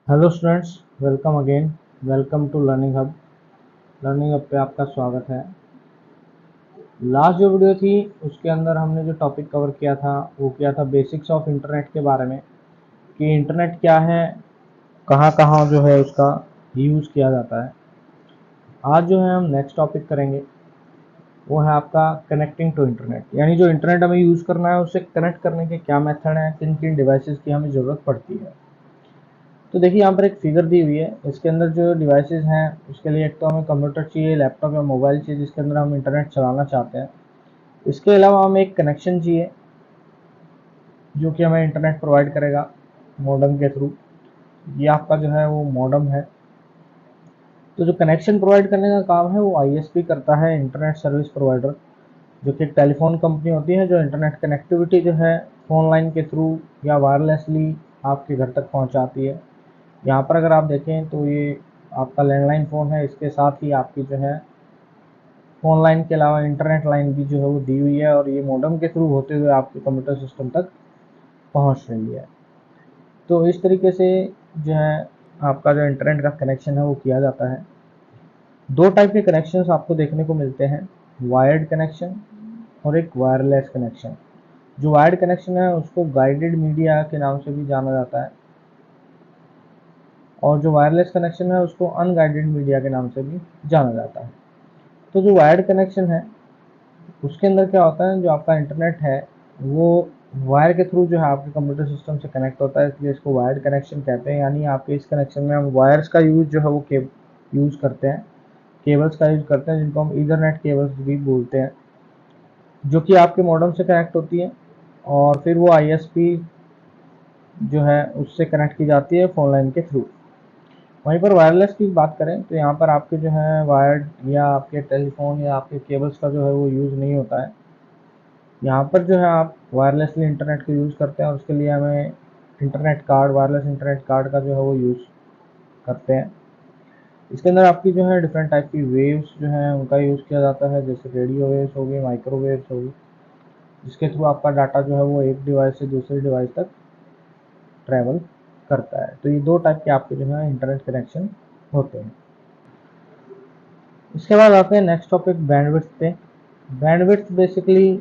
Hello students, welcome again. Welcome to learning hub. Learning hub पे आपका स्वागत है। लास्ट जो वीडियो थी उसके अंदर हमने जो टॉपिक कवर किया था वो किया था बेसिक्स ऑफ इंटरनेट के बारे में, कि इंटरनेट क्या है, कहाँ कहाँ जो है उसका यूज़ किया जाता है। आज जो है हम नेक्स्ट टॉपिक करेंगे वो है आपका कनेक्टिंग टू इंटरनेट, यानी जो इंटरनेट हमें यूज़ करना है उससे कनेक्ट करने के क्या मेथड हैं, किन किन डिवाइसेस की हमें ज़रूरत पड़ती है। तो देखिए यहाँ पर एक फिगर दी हुई है, इसके अंदर जो डिवाइसेस हैं उसके लिए एक तो हमें कंप्यूटर चाहिए, लैपटॉप या मोबाइल चाहिए जिसके अंदर हम इंटरनेट चलाना चाहते हैं। इसके अलावा हमें एक कनेक्शन चाहिए जो कि हमें इंटरनेट प्रोवाइड करेगा मॉडेम के थ्रू। ये आपका जो है वो मॉडेम है। तो जो कनेक्शन प्रोवाइड करने का काम है वो आईएसपी करता है, इंटरनेट सर्विस प्रोवाइडर, जो कि एक टेलीफोन कंपनी होती है जो इंटरनेट कनेक्टिविटी जो है फोन लाइन के थ्रू या वायरलेसली आपके घर तक पहुंचाती है। यहाँ पर अगर आप देखें तो ये आपका लैंडलाइन फ़ोन है, इसके साथ ही आपकी जो है फ़ोन लाइन के अलावा इंटरनेट लाइन भी जो है वो दी हुई है और ये मॉडेम के थ्रू होते हुए आपके कंप्यूटर सिस्टम तक पहुँच रही है। तो इस तरीके से जो है आपका जो इंटरनेट का कनेक्शन है वो किया जाता है। दो टाइप के कनेक्शंस आपको देखने को मिलते हैं, वायर्ड कनेक्शन और एक वायरलेस कनेक्शन। जो वायर्ड कनेक्शन है उसको गाइडेड मीडिया के नाम से भी जाना जाता है और जो वायरलेस कनेक्शन है उसको अनगाइडेड मीडिया के नाम से भी जाना जाता है। तो जो वायर्ड कनेक्शन है उसके अंदर क्या होता है, जो आपका इंटरनेट है वो वायर के थ्रू जो है आपके कंप्यूटर सिस्टम से कनेक्ट होता है, इसलिए इसको वायर्ड कनेक्शन कहते हैं। यानी आपके इस कनेक्शन में हम वायर्स का यूज़ जो है वो यूज़ करते हैं, केबल्स का यूज़ करते हैं जिनको हम ईथरनेट केबल्स भी बोलते हैं, जो कि आपके मॉडेम से कनेक्ट होती है और फिर वो आईएसपी जो है उससे कनेक्ट की जाती है फ़ोन लाइन के थ्रू। वहीं पर वायरलेस की बात करें तो यहाँ पर आपके जो है वायर्ड या आपके टेलीफोन या आपके केबल्स का जो है वो यूज़ नहीं होता है। यहाँ पर जो है आप वायरलेसली इंटरनेट को यूज़ करते हैं और उसके लिए हमें internet card, wireless internet card का जो है वो यूज़ करते हैं। इसके अंदर आपकी जो है डिफरेंट टाइप की वेव्स जो हैं उनका यूज़ किया जाता है, जैसे रेडियो वेव्स होगी, माइक्रोवेव्स होगी, जिसके थ्रू आपका डाटा जो है वो एक डिवाइस से दूसरे डिवाइस तक ट्रैवल करता है। तो ये दो टाइप के आपके जो है इंटरनेट कनेक्शन होते हैं। इसके बाद आते हैं नेक्स्ट टॉपिक बैंडविड्थ पे। बैंडविड्थ बेसिकली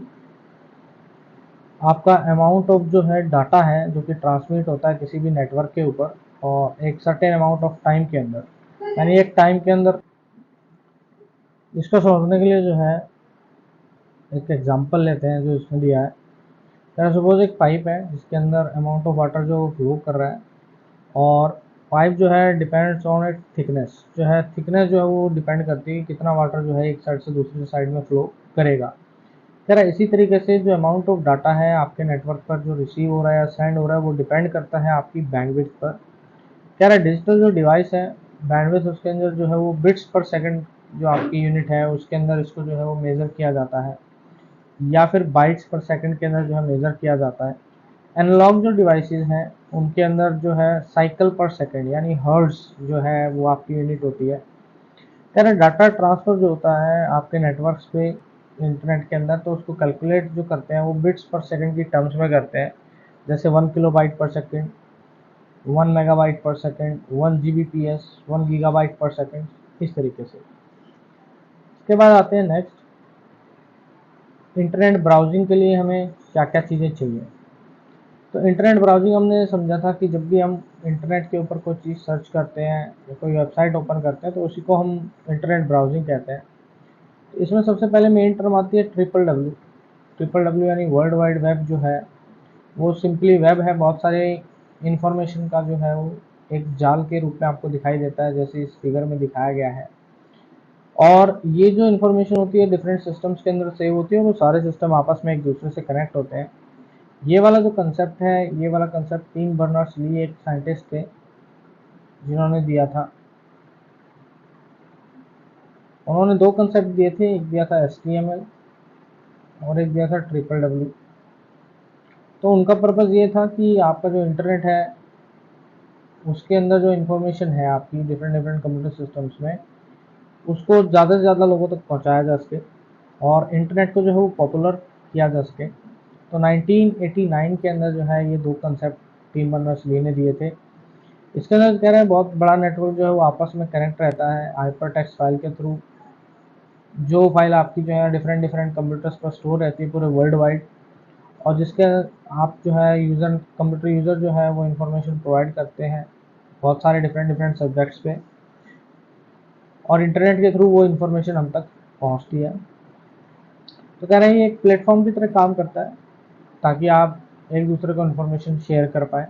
आपका अमाउंट ऑफ जो है डाटा है जो कि ट्रांसमिट होता है किसी भी नेटवर्क के ऊपर और एक सर्टेन अमाउंट ऑफ टाइम के अंदर, यानी एक टाइम के अंदर। इसको समझने के लिए जो है एक एग्जांपल लेते हैं जो इसमें दिया है। सपोज एक पाइप है जिसके अंदर अमाउंट ऑफ वाटर जो फ्लो कर रहा है और पाइप जो है डिपेंड्स ऑन इट थिकनेस, जो है थिकनेस जो है वो डिपेंड करती है कितना वाटर जो है एक साइड से दूसरी साइड में फ्लो करेगा। कह रहा है इसी तरीके से जो अमाउंट ऑफ डाटा है आपके नेटवर्क पर जो रिसीव हो रहा है या सेंड हो रहा है वो डिपेंड करता है आपकी बैंडविड्थ पर। कह रहा है डिजिटल जो डिवाइस है बैंडविड्थ उसके अंदर जो है वो बिट्स पर सेकंड जो आपकी यूनिट है उसके अंदर इसको जो है वो मेज़र किया जाता है या फिर बाइट्स पर सेकंड के अंदर जो है मेज़र किया जाता है। एनालॉग जो डिवाइसेस हैं उनके अंदर जो है साइकिल पर सेकंड यानी हर्ट्ज जो है वो आपकी यूनिट होती है। कह रहे डाटा ट्रांसफ़र जो होता है आपके नेटवर्क्स पे इंटरनेट के अंदर, तो उसको कैलकुलेट जो करते हैं वो बिट्स पर सेकंड की टर्म्स में करते हैं, जैसे 1 किलोबाइट पर सेकंड, 1 मेगाबाइट पर सेकंड, 1 जीबीपीएस, 1 गीगाबाइट पर सेकंड, इस तरीके से। इसके बाद आते हैं नेक्स्ट, इंटरनेट ब्राउजिंग के लिए हमें क्या क्या चीज़ें चाहिए। तो इंटरनेट ब्राउजिंग हमने समझा था कि जब भी हम इंटरनेट के ऊपर कोई चीज़ सर्च करते हैं या कोई वेबसाइट ओपन करते हैं तो उसी को हम इंटरनेट ब्राउजिंग कहते हैं। इसमें सबसे पहले मेन टर्म आती है ट्रिपल डब्ल्यू। ट्रिपल डब्ल्यू यानी वर्ल्ड वाइड वेब जो है वो सिंपली वेब है, बहुत सारे इंफॉर्मेशन का जो है वो एक जाल के रूप में आपको दिखाई देता है जैसे इस फिगर में दिखाया गया है। और ये जो इन्फॉर्मेशन होती है डिफरेंट सिस्टम्स के अंदर सेव होती है और वो सारे सिस्टम आपस में एक दूसरे से कनेक्ट होते हैं। ये वाला जो कंसेप्ट है, ये वाला कंसेप्ट टीम बर्नर्स ली एक साइंटिस्ट थे जिन्होंने दिया था। उन्होंने दो कंसेप्ट दिए थे, एक दिया था HTML और एक दिया था ट्रिपल डब्ल्यू। तो उनका पर्पज़ ये था कि आपका जो इंटरनेट है उसके अंदर जो इन्फॉर्मेशन है आपकी डिफरेंट डिफरेंट कंप्यूटर सिस्टम्स में उसको ज़्यादा से ज़्यादा लोगों तक पहुंचाया जा सके और इंटरनेट को जो है वो पॉपुलर किया जा सके। तो 1989 के अंदर जो है ये दो कंसेप्ट टीम बर्नर्स ली ने दिए थे। इसके अंदर कह रहे हैं बहुत बड़ा नेटवर्क जो है वो आपस में कनेक्ट रहता है हाइपर टेक्स्ट फाइल के थ्रू। जो फाइल आपकी जो है डिफरेंट डिफरेंट कंप्यूटर्स पर स्टोर रहती है पूरे वर्ल्ड वाइड, और जिसके आप जो है कंप्यूटर यूज़र जो है वो इन्फॉर्मेशन प्रोवाइड करते हैं बहुत सारे डिफरेंट डिफरेंट सब्जेक्ट्स पे, और इंटरनेट के थ्रू वो इन्फॉर्मेशन हम तक पहुंचती है। तो कह रहे हैं ये एक प्लेटफॉर्म की तरह काम करता है ताकि आप एक दूसरे को इन्फॉर्मेशन शेयर कर पाए।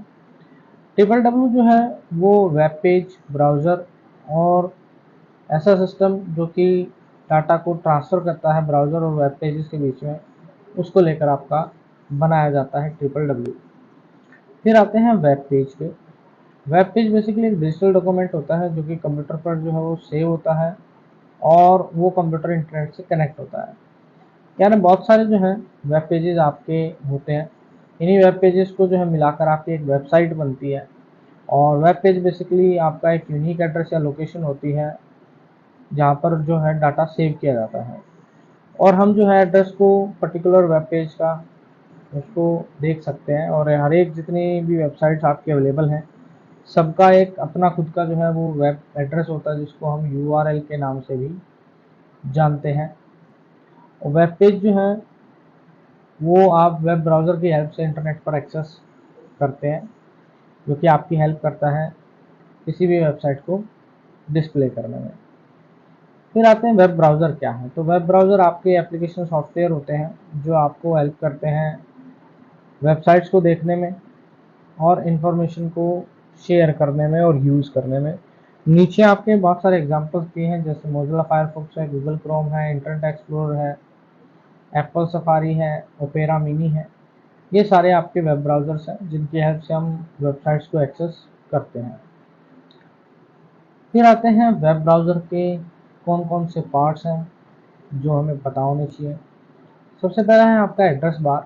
ट्रिपल डब्ल्यू जो है वो वेब पेज, ब्राउज़र और ऐसा सिस्टम जो कि डाटा को ट्रांसफ़र करता है ब्राउज़र और वेब पेजेस के बीच में, उसको लेकर आपका बनाया जाता है ट्रिपल डब्ल्यू। फिर आते हैं वेब पेज पे। वेब पेज बेसिकली एक डिजिटल डॉक्यूमेंट होता है जो कि कंप्यूटर पर जो है वो सेव होता है और वो कंप्यूटर इंटरनेट से कनेक्ट होता है। यानी बहुत सारे जो हैं वेब पेजेस आपके होते हैं। इन्हीं वेब पेजेस को जो है मिलाकर आपकी एक वेबसाइट बनती है, और वेब पेज बेसिकली आपका एक यूनिक एड्रेस या लोकेशन होती है जहाँ पर जो है डाटा सेव किया जाता है, और हम जो है एड्रेस को पर्टिकुलर वेब पेज का उसको देख सकते हैं। और हर एक जितनी भी वेबसाइट्स आपकी अवेलेबल हैं सबका एक अपना खुद का जो है वो वेब एड्रेस होता है जिसको हम URL के नाम से भी जानते हैं। और वेब पेज जो है वो आप वेब ब्राउज़र की हेल्प से इंटरनेट पर एक्सेस करते हैं, जो कि आपकी हेल्प करता है किसी भी वेबसाइट को डिस्प्ले करने में। फिर आते हैं वेब ब्राउज़र क्या है। तो वेब ब्राउज़र आपके एप्लीकेशन सॉफ्टवेयर होते हैं जो आपको हेल्प करते हैं वेबसाइट्स को देखने में और इन्फॉर्मेशन को शेयर करने में और यूज़ करने में। नीचे आपके बहुत सारे एग्जांपल्स दिए हैं जैसे मोज़िला फायरफॉक्स है, गूगल क्रोम है, इंटरनेट एक्सप्लोरर है, एप्पल सफारी है, ओपेरा मिनी है। ये सारे आपके वेब ब्राउज़र्स हैं जिनकी हेल्प से हम वेबसाइट्स को एक्सेस करते हैं। फिर आते हैं वेब ब्राउज़र के कौन कौन से पार्ट्स हैं जो हमें पता होने चाहिए। सबसे पहला है आपका एड्रेस बार।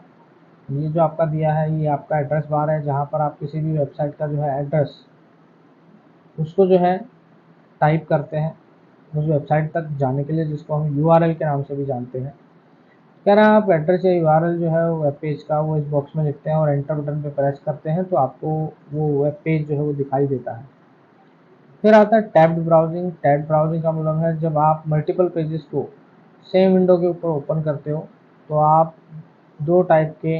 ये जो आपका दिया है ये आपका एड्रेस बार है जहाँ पर आप किसी भी वेबसाइट का जो है एड्रेस उसको जो है टाइप करते हैं उस वेबसाइट तक जाने के लिए, जिसको हम URL के नाम से भी जानते हैं। कह रहे हैं आप एड्रेस या URL जो है वो वेब पेज का वो इस बॉक्स में लिखते हैं और एंटर बटन पे प्रेस करते हैं तो आपको वो वेब पेज जो है वो दिखाई देता है। फिर आता है टैब्ड ब्राउजिंग। टैब्ड ब्राउजिंग का मतलब है जब आप मल्टीपल पेजेस को सेम विंडो के ऊपर ओपन करते हो तो आप दो टाइप के,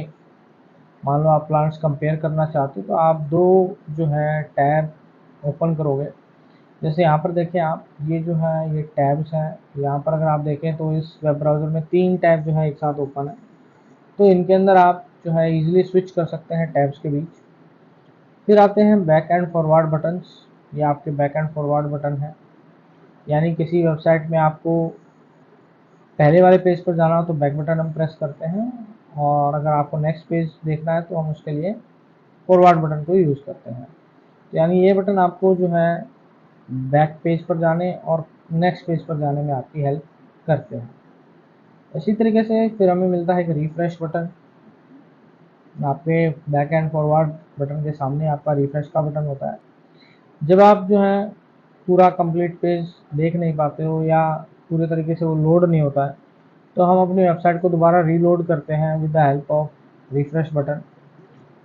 मान लो आप प्लान्स कंपेयर करना चाहते हो तो आप दो जो है टैब ओपन करोगे। जैसे यहाँ पर देखें आप, ये जो है ये टैब्स हैं। यहाँ पर अगर आप देखें तो इस वेब ब्राउज़र में 3 टैब जो है एक साथ ओपन है, तो इनके अंदर आप जो है इजीली स्विच कर सकते हैं टैब्स के बीच। फिर आते हैं बैक एंड फॉरवर्ड बटन्स। ये आपके बैक एंड फॉरवर्ड बटन है, यानी किसी वेबसाइट में आपको पहले वाले पेज पर जाना हो तो बैक बटन हम प्रेस करते हैं, और अगर आपको नेक्स्ट पेज देखना है तो हम उसके लिए फॉरवर्ड बटन को यूज़ करते हैं। यानी ये बटन आपको जो है बैक पेज पर जाने और नेक्स्ट पेज पर जाने में आपकी हेल्प करते हैं। इसी तरीके से फिर हमें मिलता है एक रिफ्रेश बटन। आपके बैक एंड फॉरवर्ड बटन के सामने आपका रिफ्रेश का बटन होता है। जब आप जो है पूरा कंप्लीट पेज देख नहीं पाते हो या पूरे तरीके से वो लोड नहीं होता है तो हम अपनी वेबसाइट को दोबारा रीलोड करते हैं with the help of refresh button.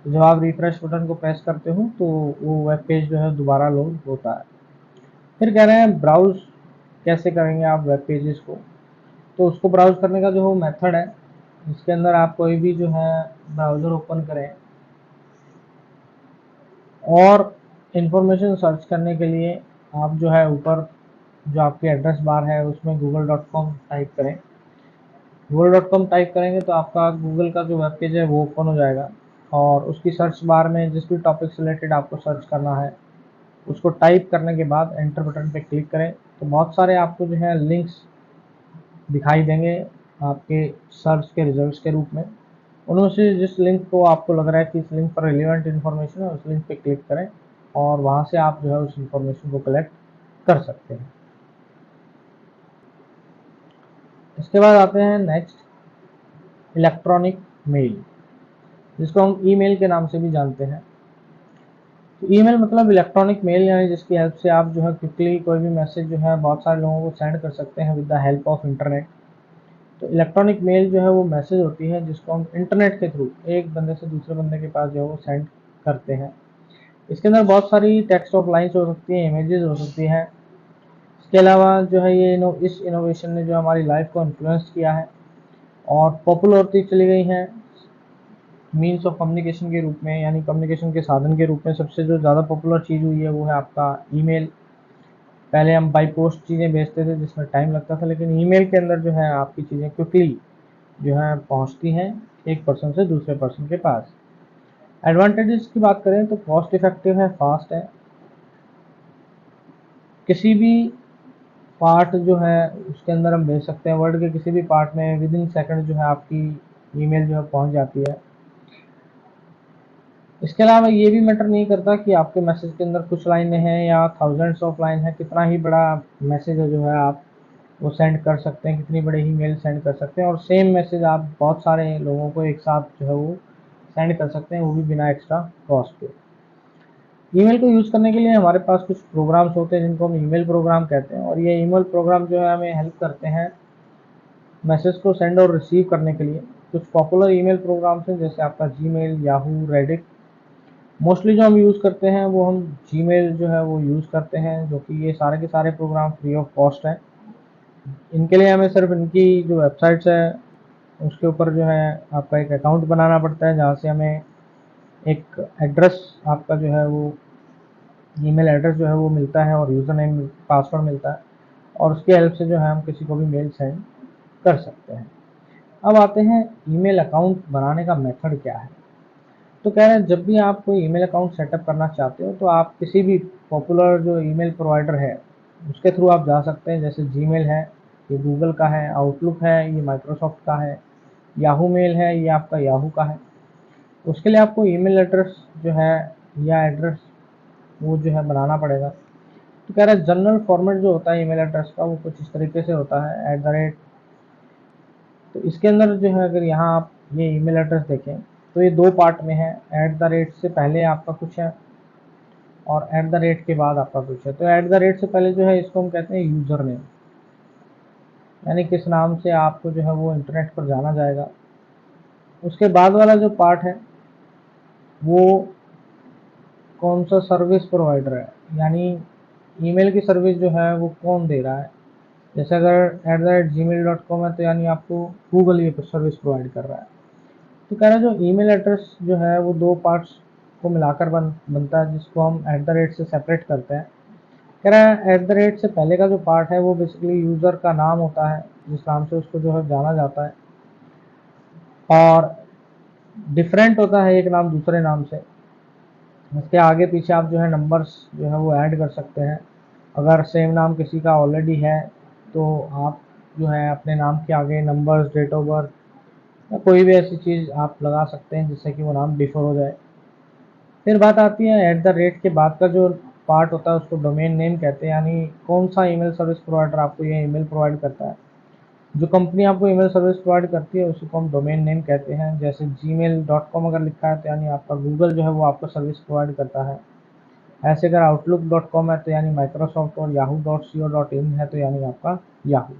तो जब आप रिफ्रेश बटन को प्रेस करते हो तो वो वेब पेज जो है दोबारा लोड होता है। फिर कह रहे हैं ब्राउज़ कैसे करेंगे आप वेब पेजेस को। तो उसको ब्राउज़ करने का जो मेथड है, इसके अंदर आप कोई भी जो है ब्राउज़र ओपन करें और इन्फॉर्मेशन सर्च करने के लिए आप जो है ऊपर जो आपकी एड्रेस बार है उसमें google.com टाइप करें। google.com टाइप करेंगे तो आपका गूगल का जो वेब पेज है वो ओपन हो जाएगा, और उसकी सर्च बार में जिस भी टॉपिक से रिलेटेड आपको सर्च करना है उसको टाइप करने के बाद एंटर बटन पे क्लिक करें तो बहुत सारे आपको जो है लिंक्स दिखाई देंगे आपके सर्च के रिजल्ट्स के रूप में। उनमें से जिस लिंक को आपको लग रहा है कि इस लिंक पर रिलेवेंट इन्फॉर्मेशन है उस लिंक पे क्लिक करें और वहाँ से आप जो है उस इन्फॉर्मेशन को कलेक्ट कर सकते हैं। इसके बाद आते हैं नेक्स्ट इलेक्ट्रॉनिक मेल, जिसको हम ईमेल के नाम से भी जानते हैं। तो ईमेल मतलब इलेक्ट्रॉनिक मेल, यानी जिसकी हेल्प से आप जो है क्विकली कोई भी मैसेज जो है बहुत सारे लोगों को सेंड कर सकते हैं with the help of internet. तो इलेक्ट्रॉनिक मेल जो है वो मैसेज होती है जिसको हम इंटरनेट के थ्रू एक बंदे से दूसरे बंदे के पास जो है वो सेंड करते हैं। इसके अंदर बहुत सारी टेक्स्ट ऑफ लाइन्स हो सकती हैं, इमेजेस हो सकती हैं। इसके अलावा जो है इस इनोवेशन ने जो हमारी लाइफ को इन्फ्लुएंस किया है और पॉपुलर होती चली गई हैं मीन्स ऑफ कम्युनिकेशन के रूप में, यानी कम्युनिकेशन के साधन के रूप में सबसे जो ज़्यादा पॉपुलर चीज़ हुई है वो है आपका ईमेल। पहले हम बाई पोस्ट चीज़ें भेजते थे जिसमें टाइम लगता था, लेकिन ईमेल के अंदर जो है आपकी चीज़ें क्विकली जो है पहुंचती हैं एक पर्सन से दूसरे पर्सन के पास। एडवांटेजेस की बात करें तो कॉस्ट इफेक्टिव है, फास्ट है, किसी भी पार्ट जो है उसके अंदर हम भेज सकते हैं, वर्ल्ड के किसी भी पार्ट में विद इन सेकंड जो है आपकी ईमेल जो है पहुंच जाती है। इसके अलावा ये भी मैटर नहीं करता कि आपके मैसेज के अंदर कुछ लाइनें हैं या थाउजेंड्स ऑफ लाइन है, कितना ही बड़ा मैसेज है जो है आप वो सेंड कर सकते हैं, कितनी बड़ी ईमेल सेंड कर सकते हैं और सेम मैसेज आप बहुत सारे लोगों को एक साथ जो है वो सेंड कर सकते हैं, वो भी बिना एक्स्ट्रा कॉस्ट के। ईमेल को यूज़ करने के लिए हमारे पास कुछ प्रोग्राम्स होते हैं जिनको हम ईमेल प्रोग्राम कहते हैं, और ये ईमेल प्रोग्राम जो है हमें हेल्प करते हैं मैसेज को सेंड और रिसीव करने के लिए। कुछ पॉपुलर ईमेल प्रोग्राम्स हैं जैसे आपका जीमेल, याहू, रेडिट। मोस्टली जो हम यूज़ करते हैं वो हम जीमेल जो है वो यूज़ करते हैं, जो कि ये सारे के सारे प्रोग्राम फ्री ऑफ कॉस्ट हैं। इनके लिए हमें सिर्फ इनकी जो वेबसाइट्स है उसके ऊपर जो है आपका एक अकाउंट बनाना पड़ता है, जहाँ से हमें एक एड्रेस आपका जो है वो ईमेल एड्रेस जो है वो मिलता है और यूज़र नेम पासवर्ड मिलता है, और उसकी हेल्प से जो है हम किसी को भी मेल सेंड कर सकते हैं। अब आते हैं ईमेल अकाउंट बनाने का मेथड क्या है। तो कह रहे हैं जब भी आप कोई ईमेल अकाउंट सेटअप करना चाहते हो तो आप किसी भी पॉपुलर जो ईमेल प्रोवाइडर है उसके थ्रू आप जा सकते हैं। जैसे जीमेल है, ये गूगल का है, आउटलुक है, ये माइक्रोसॉफ्ट का है, याहू मेल है, ये आपका याहू का है। उसके लिए आपको ईमेल एड्रेस जो है या एड्रेस वो जो है बनाना पड़ेगा। तो कह रहा है जनरल फॉर्मेट जो होता है ईमेल एड्रेस का वो कुछ इस तरीके से होता है @ तो इसके अंदर जो है अगर यहाँ आप ये ईमेल एड्रेस देखें तो ये दो पार्ट में है। @ से पहले आपका कुछ है और @ के बाद आपका कुछ है। तो @ से पहले जो है इसको हम कहते हैं यूज़र नेम, यानी किस नाम से आपको जो है वो इंटरनेट पर जाना जाएगा। उसके बाद वाला जो पार्ट है वो कौन सा सर्विस प्रोवाइडर है, यानी ईमेल की सर्विस जो है वो कौन दे रहा है। जैसे अगर @gmail.com है तो यानी आपको गूगल ये सर्विस प्रोवाइड कर रहा है। तो कह रहा है जो ईमेल एड्रेस जो है वो दो पार्ट्स को मिलाकर बनता है, जिसको हम @ से सेपरेट करते हैं। कह रहा है @ से पहले का जो पार्ट है वो बेसिकली यूज़र का नाम होता है, जिस नाम से उसको जो है जाना जाता है, और डिफरेंट होता है एक नाम दूसरे नाम से। इसके आगे पीछे आप जो है नंबर्स जो है वो ऐड कर सकते हैं। अगर सेम नाम किसी का ऑलरेडी है तो आप जो है अपने नाम के आगे नंबर्स, डेट ऑफ बर्थ या कोई भी ऐसी चीज़ आप लगा सकते हैं जिससे कि वो नाम डिफर हो जाए। फिर बात आती है @ के बाद का जो पार्ट होता है उसको डोमेन नेम कहते हैं, यानी कौन सा ईमेल सर्विस प्रोवाइडर आपको ये ईमेल प्रोवाइड करता है। जो कंपनी आपको ईमेल सर्विस प्रोवाइड करती है उसी को हम डोमेन नेम कहते हैं। जैसे gmail.com अगर लिखा है तो यानी आपका गूगल जो है वो आपको सर्विस प्रोवाइड करता है। ऐसे अगर outlook.com है तो यानी माइक्रोसॉफ्ट, और yahoo.co.in है तो यानी आपका याहू।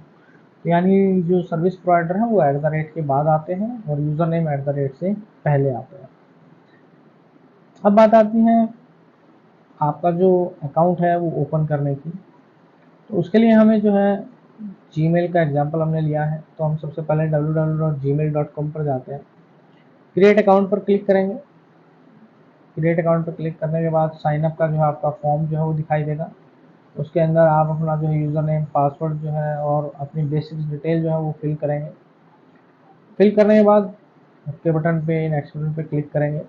तो यानी जो सर्विस प्रोवाइडर है वो @ के बाद आते हैं और यूज़र नेम @ से पहले आते हैं। अब बात आती है आपका जो अकाउंट है वो ओपन करने की। तो उसके लिए हमें जो है जीमेल का एग्जांपल हमने लिया है, तो हम सबसे पहले www.gmail.com पर जाते हैं, क्रिएट अकाउंट पर क्लिक करेंगे। क्रिएट अकाउंट पर क्लिक करने के बाद साइन अप का जो है आपका फॉर्म जो है वो दिखाई देगा। उसके अंदर आप अपना जो है यूज़र नेम, पासवर्ड जो है और अपनी बेसिक डिटेल जो है वो फिल करेंगे। फिल करने के बाद ओके बटन पे, नेक्स्ट बटन पे क्लिक करेंगे।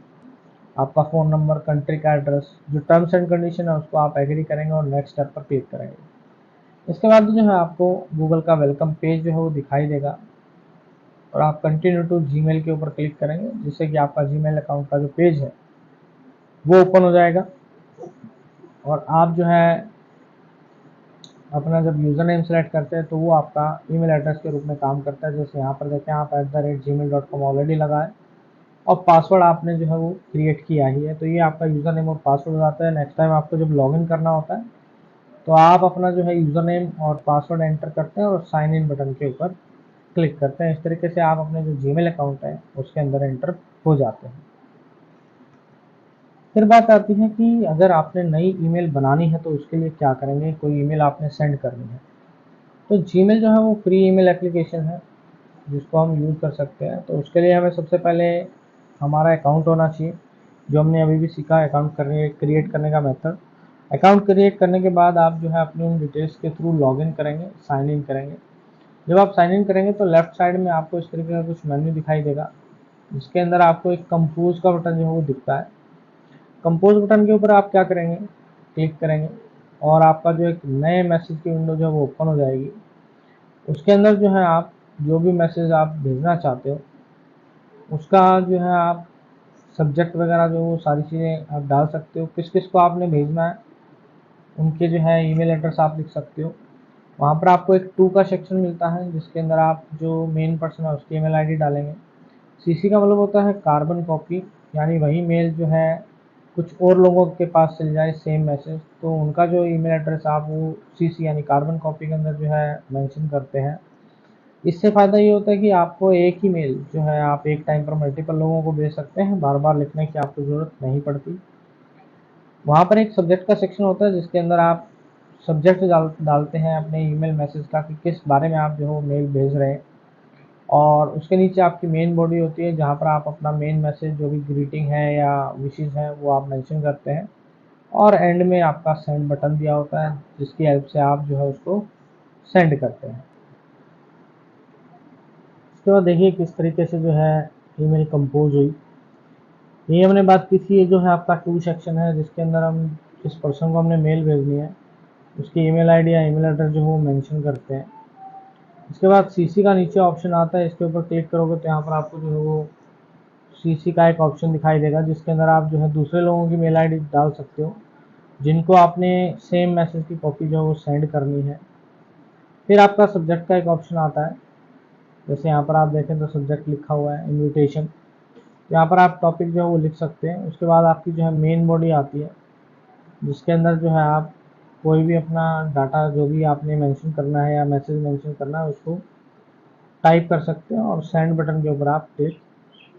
आपका फ़ोन नंबर, कंट्री का एड्रेस, जो टर्म्स एंड कंडीशन है उसको आप एग्री करेंगे और नेक्स्ट स्टेप पर क्लिक करेंगे। इसके बाद जो है आपको गूगल का वेलकम पेज जो है वो दिखाई देगा और आप कंटिन्यू टू जीमेल के ऊपर क्लिक करेंगे, जिससे कि आपका जीमेल अकाउंट का जो पेज है वो ओपन हो जाएगा। और आप जो है अपना जब यूज़र नेम सेलेक्ट करते हैं तो वो आपका ईमेल एड्रेस के रूप में काम करता है। जैसे यहाँ पर देखें आप @gmail.com ऑलरेडी लगा है और पासवर्ड आपने जो है वो क्रिएट किया ही है, तो ये आपका यूज़र नेम और पासवर्ड हो जाता है। नेक्स्ट टाइम आपको जब लॉगिन करना होता है तो आप अपना जो है यूज़र नेम और पासवर्ड एंटर करते हैं और साइन इन बटन के ऊपर क्लिक करते हैं। इस तरीके से आप अपने जो जीमेल अकाउंट है उसके अंदर एंटर हो जाते हैं। फिर बात आती है कि अगर आपने नई ईमेल बनानी है तो उसके लिए क्या करेंगे, कोई ईमेल आपने सेंड करनी है। तो जीमेल जो है वो फ्री ईमेल एप्लीकेशन है जिसको हम यूज़ कर सकते हैं। तो उसके लिए हमें सबसे पहले हमारा अकाउंट होना चाहिए, जो हमने अभी भी सीखा अकाउंट क्रिएट करने का मेथड। अकाउंट क्रिएट करने के बाद आप जो है अपनी उन डिटेल्स के थ्रू लॉगिन करेंगे, साइन इन करेंगे। जब आप साइन इन करेंगे तो लेफ्ट साइड में आपको इस तरीके का कुछ मेन्यू दिखाई देगा, जिसके अंदर आपको एक कंपोज का बटन जो है वो दिखता है। कंपोज बटन के ऊपर आप क्या करेंगे, क्लिक करेंगे और आपका जो एक नए मैसेज की विंडो जो है वो ओपन हो जाएगी। उसके अंदर जो है आप जो भी मैसेज आप भेजना चाहते हो उसका जो है आप सब्जेक्ट वगैरह जो वो सारी चीज़ें आप डाल सकते हो, किस किस को आपने भेजना है उनके जो है ईमेल एड्रेस आप लिख सकते हो। वहाँ पर आपको एक टू का सेक्शन मिलता है जिसके अंदर आप जो मेन पर्सन है उसकी ईमेल आईडी डालेंगे। सीसी का मतलब होता है कार्बन कॉपी, यानी वही मेल जो है कुछ और लोगों के पास चल जाए सेम मैसेज, तो उनका जो ईमेल एड्रेस आप वो सीसी यानी कार्बन कॉपी के अंदर जो है मेंशन करते हैं। इससे फ़ायदा ये होता है कि आपको एक ही मेल जो है आप एक टाइम पर मल्टीपल लोगों को भेज सकते हैं, बार बार लिखने की आपको ज़रूरत नहीं पड़ती। वहाँ पर एक सब्जेक्ट का सेक्शन होता है जिसके अंदर आप सब्जेक्ट डालते हैं अपने ईमेल मैसेज का कि किस बारे में आप जो है मेल भेज रहे हैं, और उसके नीचे आपकी मेन बॉडी होती है जहाँ पर आप अपना मेन मैसेज जो भी ग्रीटिंग है या विशेज़ हैं वो आप मेंशन करते हैं, और एंड में आपका सेंड बटन दिया होता है जिसकी हेल्प से आप जो है उसको सेंड करते हैं। उसके बाद देखिए किस तरीके से जो है ईमेल कंपोज हुई। ये हमने बात की थी, ये जो है आपका टू सेक्शन है जिसके अंदर हम जिस पर्सन को हमने मेल भेजनी है उसकी ईमेल आईडी या ईमेल एड्रेस जो है वो मेंशन करते हैं। इसके बाद सीसी का नीचे ऑप्शन आता है, इसके ऊपर क्लिक करोगे तो यहाँ पर आपको जो है वो सीसी का एक ऑप्शन दिखाई देगा जिसके अंदर आप जो है दूसरे लोगों की मेल आईडी डाल सकते हो जिनको आपने सेम मैसेज की कॉपी जो है वो सेंड करनी है। फिर आपका सब्जेक्ट का एक ऑप्शन आता है, जैसे यहाँ पर आप देखें तो सब्जेक्ट लिखा हुआ है इन्विटेशन। यहाँ पर आप टॉपिक जो है वो लिख सकते हैं। उसके बाद आपकी जो है मेन बॉडी आती है जिसके अंदर जो है आप कोई भी अपना डाटा जो भी आपने मेंशन करना है या मैसेज मेंशन करना है उसको टाइप कर सकते हैं और सेंड बटन के ऊपर आप क्लिक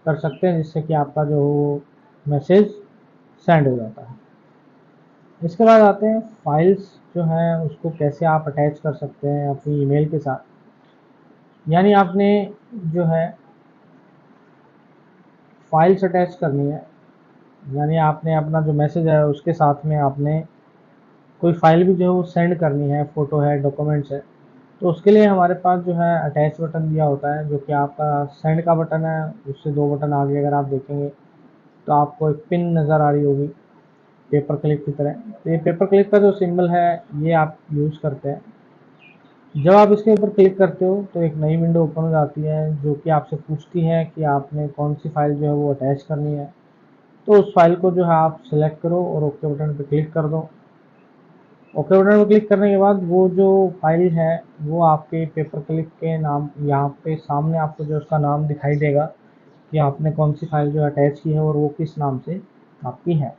कर सकते हैं जिससे कि आपका जो मैसेज सेंड हो जाता है। इसके बाद आते हैं फाइल्स जो हैं उसको कैसे आप अटैच कर सकते हैं अपनी ईमेल के साथ। यानी आपने जो है फाइल्स अटैच करनी है, यानी आपने अपना जो मैसेज है उसके साथ में आपने कोई फाइल भी जो है वो सेंड करनी है, फ़ोटो है, डॉक्यूमेंट्स है, तो उसके लिए हमारे पास जो है अटैच बटन दिया होता है जो कि आपका सेंड का बटन है। उससे दो बटन आगे अगर आप देखेंगे तो आपको एक पिन नज़र आ रही होगी पेपर क्लिप की तरह। तो ये पेपर क्लिप का जो सिंबल है ये आप यूज़ करते हैं। जब आप इसके ऊपर क्लिक करते हो तो एक नई विंडो ओपन हो जाती है जो कि आपसे पूछती है कि आपने कौन सी फाइल जो है वो अटैच करनी है। तो उस फाइल को जो है आप सिलेक्ट करो और ओके बटन पर क्लिक कर दो। ओके बटन पर क्लिक करने के बाद वो जो फाइल है वो आपके पेपर क्लिप के नाम यहाँ पे सामने आपको जो उसका नाम दिखाई देगा कि आपने कौन सी फाइल जो अटैच की है और वो किस नाम से आपकी है।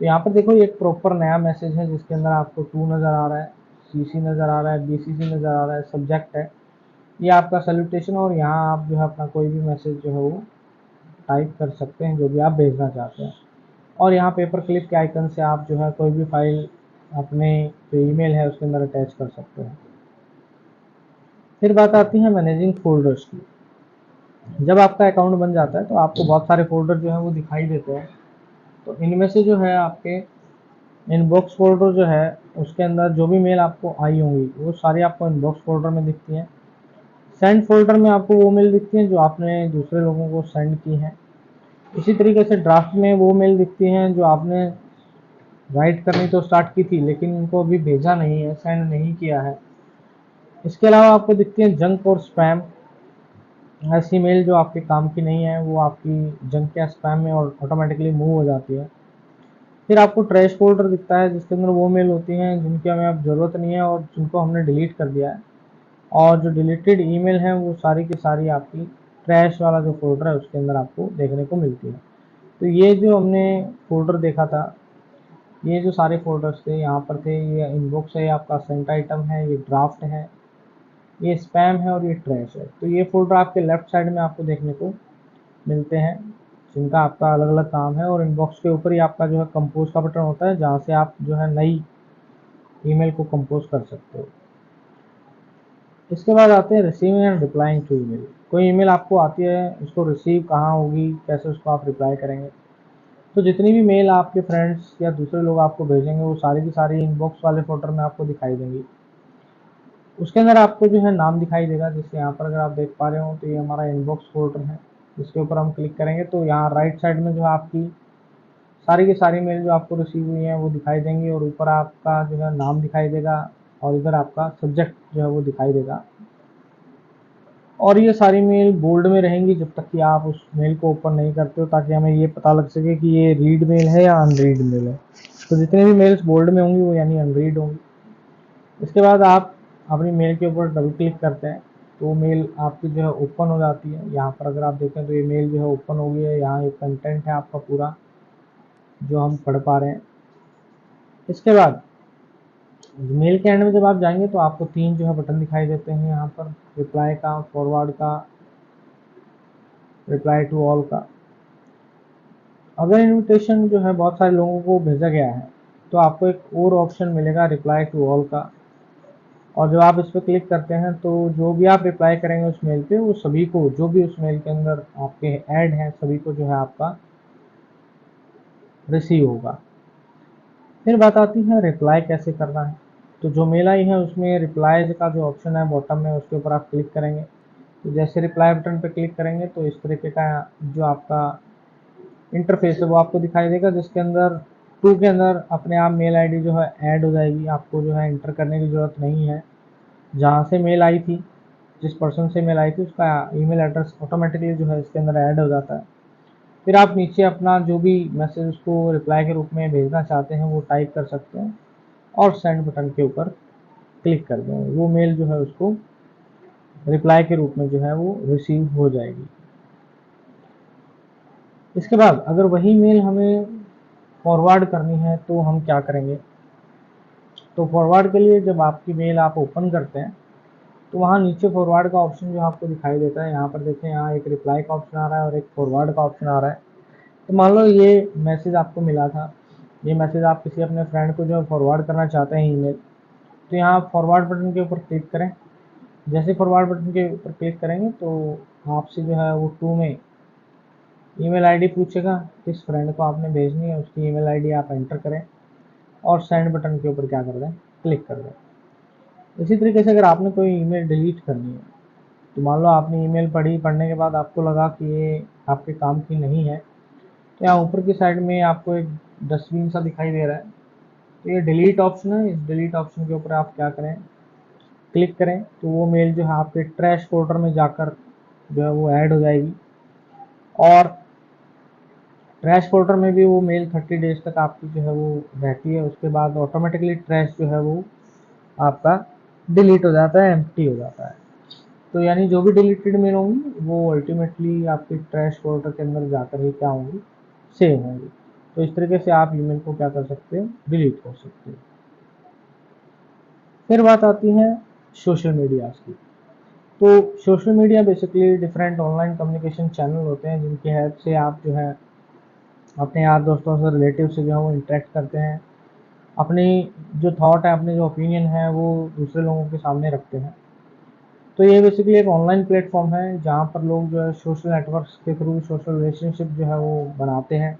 तो यहाँ पर देखो एक प्रॉपर नया मैसेज है जिसके अंदर आपको टू नज़र आ रहा है, सीसी नज़र आ रहा है, बीसीसी नज़र आ रहा है, सब्जेक्ट है, ये आपका सैल्यूटेशन, और यहाँ आप जो है अपना कोई भी मैसेज जो है वो टाइप कर सकते हैं जो भी आप भेजना चाहते हैं। और यहाँ पेपर क्लिप के आइकन से आप जो है कोई भी फाइल अपने जो ईमेल है उसके अंदर अटैच कर सकते हैं। फिर बात आती है मैनेजिंग फोल्डर्स की। जब आपका अकाउंट बन जाता है तो आपको बहुत सारे फोल्डर जो है वो दिखाई देते हैं। तो इनमें से जो है आपके इनबॉक्स फोल्डर जो है उसके अंदर जो भी मेल आपको आई होंगी वो सारी आपको इनबॉक्स फोल्डर में दिखती हैं। सेंड फोल्डर में आपको वो मेल दिखती हैं जो आपने दूसरे लोगों को सेंड की हैं। इसी तरीके से ड्राफ्ट में वो मेल दिखती हैं जो आपने राइट करनी तो स्टार्ट की थी लेकिन उनको अभी भेजा नहीं है, सेंड नहीं किया है। इसके अलावा आपको दिखती है जंक और स्पैम। ऐसी मेल जो आपके काम की नहीं है वो आपकी जंक या स्पैम में और ऑटोमेटिकली मूव हो जाती है। फिर आपको ट्रैश फोल्डर दिखता है जिसके अंदर वो मेल होती हैं जिनकी हमें अब ज़रूरत नहीं है और जिनको हमने डिलीट कर दिया है, और जो डिलीटेड ईमेल हैं वो सारी की सारी आपकी ट्रैश वाला जो फोल्डर है उसके अंदर आपको देखने को मिलती है। तो ये जो हमने फोल्डर देखा था, ये जो सारे फोल्डर्स थे यहाँ पर थे, ये इनबॉक्स है, आपका सेंट आइटम है, ये ड्राफ्ट है, ये स्पैम है और ये ट्रैश है। तो ये फोल्डर आपके लेफ्ट साइड में आपको देखने को मिलते हैं। जिनका आपका अलग अलग काम है, और इनबॉक्स के ऊपर ही आपका जो है कंपोज का बटन होता है, जहाँ से आप जो है नई ईमेल को कंपोज कर सकते हो। इसके बाद आते हैं receiving and replying to email. कोई ईमेल आपको आती है, उसको रिसीव कहाँ होगी, कैसे उसको आप रिप्लाई करेंगे। तो जितनी भी मेल आपके फ्रेंड्स या दूसरे लोग आपको भेजेंगे, वो सारी की सारी इनबॉक्स वाले फोल्डर में आपको दिखाई देंगी। उसके अंदर आपको जो है नाम दिखाई देगा, जैसे यहाँ पर अगर आप देख पा रहे हो तो ये हमारा इनबॉक्स फोल्डर है। इसके ऊपर हम क्लिक करेंगे तो यहाँ राइट साइड में जो है आपकी सारी की सारी मेल जो आपको रिसीव हुई है वो दिखाई देंगी, और ऊपर आपका जो है नाम दिखाई देगा, और इधर आपका सब्जेक्ट जो है वो दिखाई देगा। और ये सारी मेल बोल्ड में रहेंगी जब तक कि आप उस मेल को ओपन नहीं करते हो, ताकि हमें ये पता लग सके कि ये रीड मेल है या अनरीड मेल है। तो जितने भी मेल्स बोल्ड में होंगी वो यानी अनरीड होंगी। इसके बाद आप अपनी मेल के ऊपर डबल क्लिक करते हैं तो मेल आपकी जो है ओपन हो जाती है। यहाँ पर अगर आप देखें तो ये मेल जो है ओपन हो गई है। यहाँ एक कंटेंट है आपका पूरा जो हम पढ़ पा रहे हैं। इसके बाद मेल के एंड में जब आप जाएंगे तो आपको 3 जो है बटन दिखाई देते हैं यहाँ पर, रिप्लाई का, फॉरवर्ड का, रिप्लाई टू ऑल का। अगर इनविटेशन जो है बहुत सारे लोगों को भेजा गया है तो आपको एक और ऑप्शन मिलेगा रिप्लाई टू ऑल का, और जब आप इस पर क्लिक करते हैं तो जो भी आप रिप्लाई करेंगे उस मेल पे, वो सभी को, जो भी उस मेल के अंदर आपके ऐड हैं, सभी को जो है आपका रिसीव होगा। फिर बात आती है रिप्लाई कैसे करना है। तो जो मेल आई है उसमें रिप्लाई का जो ऑप्शन है बॉटम में, उसके ऊपर आप क्लिक करेंगे। तो जैसे रिप्लाई बटन पर क्लिक करेंगे तो इस तरीके का जो आपका इंटरफेस है वो आपको दिखाई देगा, जिसके अंदर टू के अंदर अपने आप मेल आईडी जो है ऐड हो जाएगी। आपको जो है इंटर करने की ज़रूरत नहीं है। जहाँ से मेल आई थी, जिस पर्सन से मेल आई थी, उसका ईमेल एड्रेस ऑटोमेटिकली जो है इसके अंदर ऐड हो जाता है। फिर आप नीचे अपना जो भी मैसेज उसको रिप्लाई के रूप में भेजना चाहते हैं वो टाइप कर सकते हैं, और सेंड बटन के ऊपर क्लिक कर दें। वो मेल जो है उसको रिप्लाई के रूप में जो है वो रिसीव हो जाएगी। इसके बाद अगर वही मेल हमें फॉरवर्ड करनी है तो हम क्या करेंगे। तो फॉरवर्ड के लिए जब आपकी मेल आप ओपन करते हैं तो वहाँ नीचे फॉरवर्ड का ऑप्शन जो आपको दिखाई देता है। यहाँ पर देखें, यहाँ एक रिप्लाई का ऑप्शन आ रहा है और एक फॉरवर्ड का ऑप्शन आ रहा है। तो मान लो ये मैसेज आपको मिला था, ये मैसेज आप किसी अपने फ्रेंड को जो फॉरवर्ड करना चाहते हैं ईमेल, तो यहाँ फॉरवर्ड बटन के ऊपर क्लिक करें। जैसे फॉरवर्ड बटन के ऊपर क्लिक करेंगे तो आपसे जो है वो टू में ईमेल आईडी पूछेगा, किस फ्रेंड को आपने भेजनी है उसकी ईमेल आईडी आप एंटर करें, और सेंड बटन के ऊपर क्या कर दें, क्लिक कर दें। इसी तरीके से अगर आपने कोई ईमेल डिलीट करनी है, तो मान लो आपने ईमेल पढ़ने के बाद आपको लगा कि ये आपके काम की नहीं है, तो यहाँ ऊपर की साइड में आपको एक डस्टबिन सा दिखाई दे रहा है। तो ये डिलीट ऑप्शन है। इस डिलीट ऑप्शन के ऊपर आप क्या करें, क्लिक करें, तो वो मेल जो है आपके ट्रैश फोल्डर में जाकर जो है वो ऐड हो जाएगी, और ट्रैश फोल्डर में भी वो मेल 30 डेज तक आपकी जो है वो रहती है। उसके बाद ऑटोमेटिकली ट्रैश जो है वो आपका डिलीट हो जाता है, एम्प्टी हो जाता है। तो यानी जो भी डिलीटेड मेल होंगी वो अल्टीमेटली आपके ट्रैश फोल्डर के अंदर जाकर ही क्या होंगी, सेव होंगी। तो इस तरीके से आप ईमेल को क्या कर सकते हो, डिलीट कर सकते हो। फिर बात आती है सोशल मीडिया की। तो social media basically different online communication channel होते हैं, जिनकी हेल्प से आप जो है अपने यार दोस्तों से, रिलेटिव से जो है वो इंटरेक्ट करते हैं, अपनी जो थॉट है, अपने जो ओपिनियन है वो दूसरे लोगों के सामने रखते हैं। तो ये बेसिकली एक ऑनलाइन प्लेटफॉर्म है जहाँ पर लोग जो है सोशल नेटवर्क्स के थ्रू सोशल रिलेशनशिप जो है वो बनाते हैं।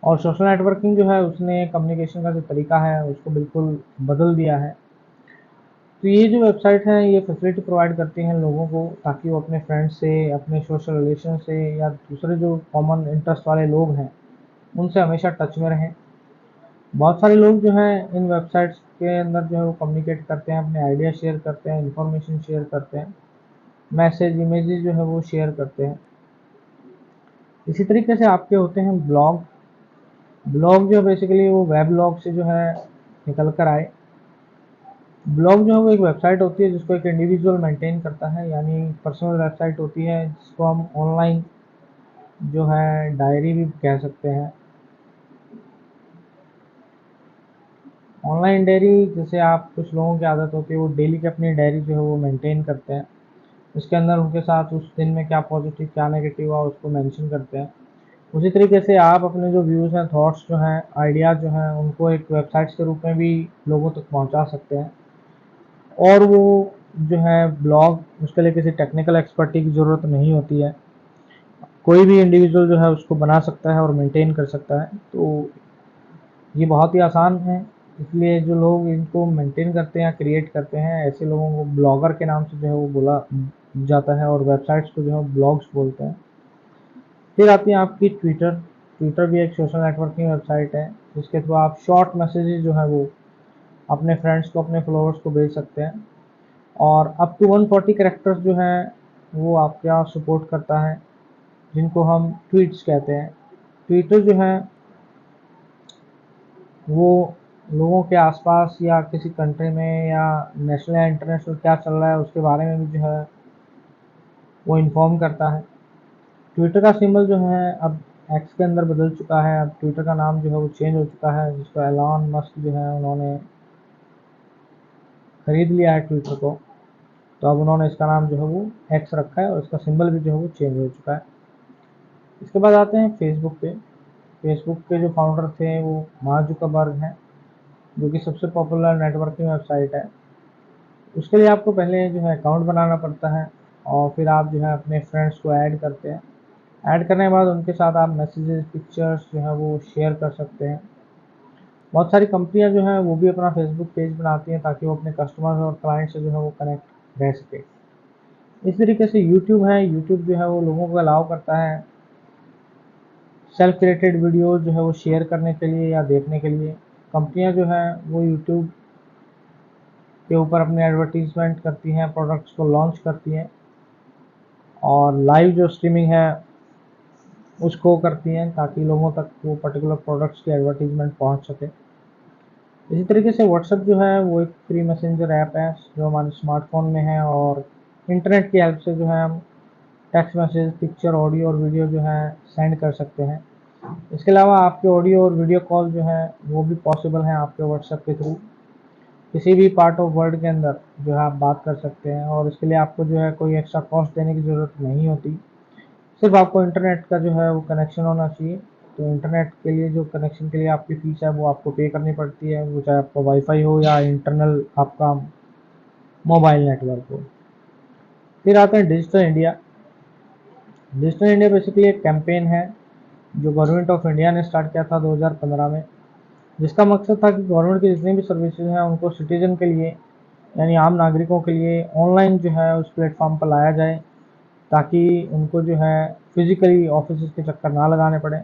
और सोशल नेटवर्किंग जो है उसने कम्युनिकेशन का जो तरीका है उसको बिल्कुल बदल दिया है। तो ये जो वेबसाइट है ये फैसिलिटी प्रोवाइड करती हैं लोगों को, ताकि वो अपने फ्रेंड्स से, अपने सोशल रिलेशन से, या दूसरे जो कॉमन इंटरेस्ट वाले लोग हैं उनसे हमेशा टच में रहें। बहुत सारे लोग जो हैं इन वेबसाइट्स के अंदर जो है वो कम्युनिकेट करते हैं, अपने आइडिया शेयर करते हैं, इंफॉर्मेशन शेयर करते हैं, मैसेज, इमेजेस जो है वो शेयर करते हैं। इसी तरीके से आपके होते हैं ब्लॉग। ब्लॉग जो बेसिकली वो वेब ब्लॉग से जो है निकल कर आए। ब्लॉग जो है वो एक वेबसाइट होती है जिसको एक इंडिविजुअल मेंटेन करता है, यानी पर्सनल वेबसाइट होती है, जिसको हम ऑनलाइन जो है डायरी भी कह सकते हैं। ऑनलाइन डायरी, जैसे आप, कुछ लोगों की आदत होती है वो डेली की अपनी डायरी जो है वो मेंटेन करते हैं। इसके अंदर उनके साथ उस दिन में क्या पॉजिटिव क्या नेगेटिव हुआ उसको मेंशन करते हैं। उसी तरीके से आप अपने जो व्यूज़ हैं, थॉट्स जो हैं, आइडियाज़ जो हैं, उनको एक वेबसाइट के रूप में भी लोगों तक पहुंचा सकते हैं। और वो जो है ब्लॉग, उसके लिए किसी टेक्निकल एक्सपर्टी की ज़रूरत नहीं होती है, कोई भी इंडिविजुअल जो है उसको बना सकता है और मेंटेन कर सकता है। तो ये बहुत ही आसान है, इसलिए जो लोग इनको मेंटेन करते हैं या क्रिएट करते हैं, ऐसे लोगों को ब्लॉगर के नाम से जो है वो बोला जाता है, और वेबसाइट्स को जो है ब्लॉग्स बोलते हैं। फिर आती है आपकी ट्विटर। ट्विटर भी एक सोशल नेटवर्किंग वेबसाइट है, जिसके थ्रू आप शॉर्ट मैसेजेस जो है वो अपने फ्रेंड्स को, अपने फॉलोअर्स को भेज सकते हैं, और अप टू 140 कैरेक्टर्स जो हैं वो आपका सपोर्ट करता है, जिनको हम ट्वीट्स कहते हैं। ट्विटर जो है वो लोगों के आसपास या किसी कंट्री में या नेशनल या इंटरनेशनल क्या चल रहा है उसके बारे में भी जो है वो इन्फॉर्म करता है। ट्विटर का सिंबल जो है अब एक्स के अंदर बदल चुका है, अब ट्विटर का नाम जो है वो चेंज हो चुका है, जिसको एलॉन मस्क जो है उन्होंने खरीद लिया है ट्विटर को। तो अब उन्होंने इसका नाम जो है वो एक्स रखा है, और इसका सिंबल भी जो है वो चेंज हो चुका है। इसके बाद आते हैं फेसबुक पे। फेसबुक के जो फाउंडर थे वो मार्क जुकरबर्ग हैं, जो कि सबसे पॉपुलर नेटवर्किंग वेबसाइट है। उसके लिए आपको पहले जो है अकाउंट बनाना पड़ता है, और फिर आप जो है अपने फ्रेंड्स को ऐड करते हैं। ऐड करने के बाद उनके साथ आप मैसेजेस, पिक्चर्स जो है वो शेयर कर सकते हैं। बहुत सारी कंपनियां जो हैं वो भी अपना फेसबुक पेज बनाती हैं, ताकि वो अपने कस्टमर्स और क्लाइंट से जो है वो कनेक्ट रह सके। इस तरीके से यूट्यूब है, यूट्यूब जो है वो लोगों को अलाउ करता है सेल्फ क्रिएटेड वीडियोज़ जो है वो शेयर करने के लिए या देखने के लिए। कंपनियां जो हैं वो यूट्यूब के ऊपर अपने एडवर्टीजमेंट करती हैं, प्रोडक्ट्स को लॉन्च करती हैं, और लाइव जो स्ट्रीमिंग है उसको करती हैं, ताकि लोगों तक वो पर्टिकुलर प्रोडक्ट्स की एडवर्टीजमेंट पहुंच सके। इसी तरीके से व्हाट्सएप जो है वो एक फ्री मैसेंजर ऐप है, जो हमारे स्मार्टफोन में है, और इंटरनेट की हेल्प से जो है हम टेक्स्ट मैसेज, पिक्चर, ऑडियो और वीडियो जो है सेंड कर सकते हैं। इसके अलावा आपके ऑडियो और वीडियो कॉल जो है वो भी पॉसिबल हैं आपके व्हाट्सएप के थ्रू। किसी भी पार्ट ऑफ वर्ल्ड के अंदर जो है आप बात कर सकते हैं, और इसके लिए आपको जो है कोई एक्स्ट्रा कॉस्ट देने की ज़रूरत नहीं होती। सिर्फ आपको इंटरनेट का जो है वो कनेक्शन होना चाहिए। तो इंटरनेट के लिए जो कनेक्शन के लिए आपकी फ़ीस है वो आपको पे करनी पड़ती है, वो चाहे आपका वाईफाई हो या इंटरनल आपका मोबाइल नेटवर्क हो। फिर आते हैं digital India. Digital India basically एक कैंपेन है जो गवर्नमेंट ऑफ इंडिया ने स्टार्ट किया था 2015 में, जिसका मकसद था कि गवर्नमेंट की जितनी भी सर्विसेज हैं उनको सिटीजन के लिए, यानी आम नागरिकों के लिए ऑनलाइन जो है उस प्लेटफॉर्म पर लाया जाए, ताकि उनको जो है फिजिकली ऑफिस के चक्कर ना लगाने पड़े।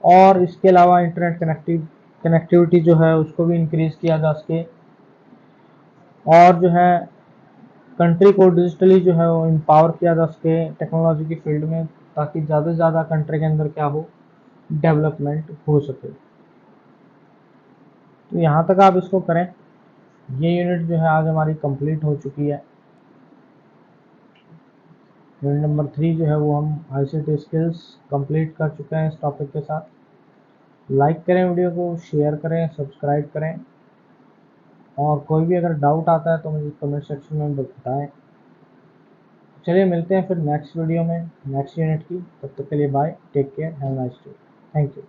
और इसके अलावा इंटरनेट कनेक्टिविटी जो है उसको भी इंक्रीज़ किया जा सके, और जो है कंट्री को डिजिटली जो है वो एम्पावर किया जा सके टेक्नोलॉजी की फील्ड में, ताकि ज़्यादा से ज़्यादा कंट्री के अंदर क्या हो, डेवलपमेंट हो सके। तो यहाँ तक आप इसको करें। ये यूनिट जो है आज हमारी कंप्लीट हो चुकी है। यूनिट नंबर 3 जो है वो हम आईसीटी स्किल्स कंप्लीट कर चुके हैं इस टॉपिक के साथ। लाइक करें वीडियो को, शेयर करें, सब्सक्राइब करें, और कोई भी अगर डाउट आता है तो मुझे कमेंट सेक्शन में बताएं। चलिए मिलते हैं फिर नेक्स्ट वीडियो में, नेक्स्ट यूनिट की। तब तक के लिए bye, take care, have a nice day, thank you.